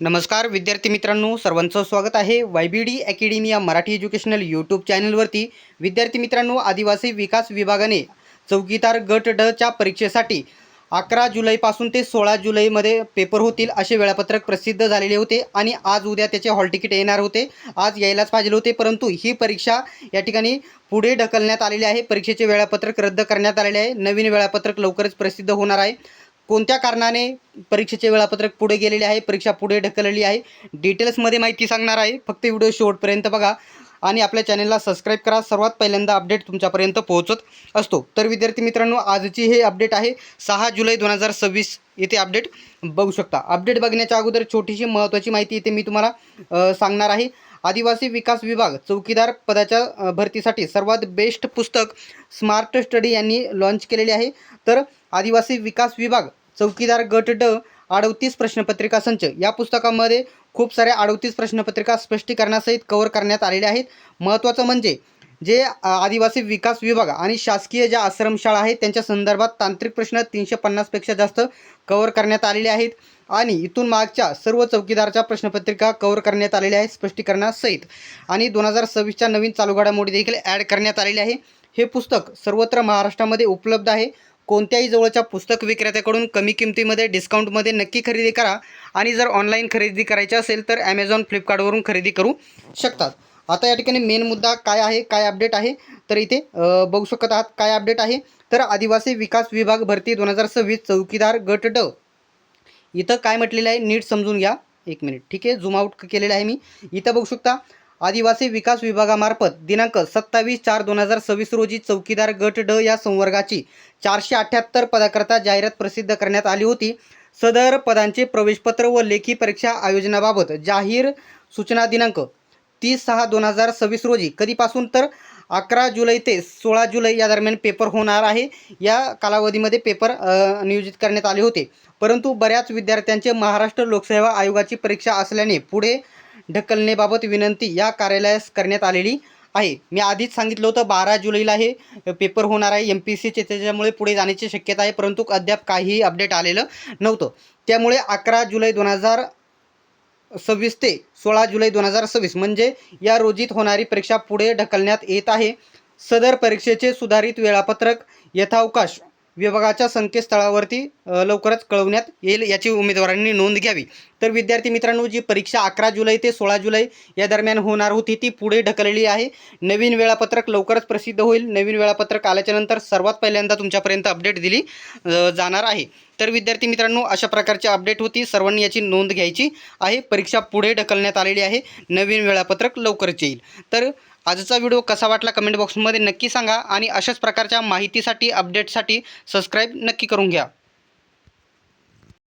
नमस्कार विद्यार्थी मित्रांनो, सर्वांचं स्वागत आहे YBD अकॅडमी या मराठी एज्युकेशनल यूट्यूब चॅनलवरती। विद्यार्थी मित्रांनो, आदिवासी विकास विभागाने चौकीदार गट ड च्या परीक्षेसाठी 11 जुलैपासून ते 16 जुलैमध्ये पेपर होतील असे वेळापत्रक प्रसिद्ध झालेले होते आणि आज उद्या त्याचे हॉल तिकीट येणार होते। आज यायलाच पाहिजे होते, परंतु ही परीक्षा या ठिकाणी पुढे ढकलण्यात आलेली आहे। परीक्षेचे वेळापत्रक रद्द करण्यात आलेले आहे। नवीन वेळापत्रक लवकरच प्रसिद्ध होणार आहे। कोणत्या कारणाने परीक्षेचे वेळापत्रक पुढे गेलेले आहे, परीक्षा पुढे ढकलली आहे, डिटेल्समध्ये माहिती सांगणार आहे। फक्त व्हिडिओ शेवटपर्यंत बघा आणि आपल्या चॅनलला सबस्क्राइब करा। सर्वात पहिल्यांदा अपडेट तुमच्यापर्यंत पोहोचत असतो। तर विद्यार्थी मित्रांनो, आजची हे अपडेट आहे 6 जुलै 2026 येथे अपडेट बघू शकता। अपडेट बघण्याच्या अगोदर छोटीशी महत्त्वाची माहिती इथे मी तुम्हाला सांगणार आहे। आदिवासी विकास विभाग चौकीदार पदाच्या भरतीसाठी सर्वात बेस्ट पुस्तक स्मार्ट स्टडी यांनी लॉन्च केलेले आहे। तर आदिवासी विकास विभाग चौकीदार गट ड 38 प्रश्नपत्रिका संच या पुस्तकामध्ये खूप साऱ्या 38 प्रश्नपत्रिका स्पष्टीकरणासहित कव्हर करण्यात आलेल्या आहेत। महत्त्वाचं म्हणजे जे आदिवासी विकास विभाग आणि शासकीय ज्या आश्रमशाळा आहेत त्यांच्या संदर्भात तांत्रिक प्रश्न 350 पेक्षा जास्त कव्हर करण्यात आलेले आहेत आणि इथून मागच्या सर्व चौकीदारच्या प्रश्नपत्रिका कव्हर करण्यात आलेल्या आहेत स्पष्टीकरणासहित। आणि 2026च्या नवीन चालू घडामोडी देखील ॲड करण्यात आलेले आहे। हे पुस्तक सर्वत्र महाराष्ट्रामध्ये उपलब्ध आहे। कोणत्याही जवळच्या पुस्तक विक्रेत्याकडून कमी किमतीमध्ये डिस्काउंटमध्ये नक्की खरेदी करा आणि जर ऑनलाईन खरेदी करायची असेल तर ॲमेझॉन फ्लिपकार्टवरून खरेदी करू शकतात। आता या ठिकाणी मेन मुद्दा काय आहे, काय अपडेट आहे, तर इथे बघू शकत आहात काय अपडेट आहे। तर आदिवासी विकास विभाग भरती 2026 चौकीदार गट ड इथं काय म्हटलेलं आहे नीट समजून घ्या। एक मिनिट, ठीक आहे, झूम आउट केलेलं आहे मी। इथं बघू शकता आदिवासी विकास विभागामार्फत दिनांक 27/4/2026 रोजी चौकीदार गट ड या संवर्गाची 478 पदाकरता जाहिरात प्रसिद्ध करण्यात आली होती। सदर पदांचे प्रवेशपत्र व लेखी परीक्षा आयोजनाबाबत जाहीर सूचना दिनांक 30/6/2026 रोजी कधीपासून तर 11 जुलै ते 16 जुलै या दरम्यान पेपर होणार आहे। या कालावधीमध्ये पेपर नियोजित करण्यात आले होते, परंतु बऱ्याच विद्यार्थ्यांचे महाराष्ट्र लोकसेवा आयोगाची परीक्षा असल्याने पुढे ढकलण्याबाबत विनंती या कार्यालयास करण्यात आलेली आहे। मी आधीच सांगितलं होतं 12 जुलैला हे पेपर होणार आहे MPSCचे, त्याच्यामुळे पुढे जाण्याची शक्यता आहे, परंतु अद्याप काहीही अपडेट आलेलं नव्हतं। त्यामुळे 11 जुलै 2026 ते 16 जुलै 2026 म्हणजे या रोजीत होणारी परीक्षा पुढे ढकलण्यात येत आहे। सदर परीक्षेचे सुधारित वेळापत्रक यथावकाश विभागाच्या संकेतस्थळावरती लवकरच कळवण्यात येईल, याची उमेदवारांनी नोंद घ्यावी। तर विद्यार्थी मित्रांनो, जी परीक्षा 11 जुलै ते 16 जुलै या दरम्यान होणार होती ती पुढे ढकललेली आहे। नवीन वेळापत्रक लवकरच प्रसिद्ध होईल। नवीन वेळापत्रक आल्याच्यानंतर सर्वात पहिल्यांदा तुमच्यापर्यंत अपडेट दिली जाणार आहे। तर विद्यार्थी मित्रांनो, अशा प्रकारची अपडेट होती, सर्वांनी याची नोंद घ्यायची आहे। परीक्षा पुढे ढकलण्यात आलेली आहे, नवीन वेळापत्रक लवकरच येईल। तर आजचा व्हिडिओ कसा वाटला कमेंट बॉक्समध्ये नक्की सांगा आणि अशाच प्रकारच्या माहितीसाठी अपडेटसाठी सबस्क्राईब नक्की करून घ्या।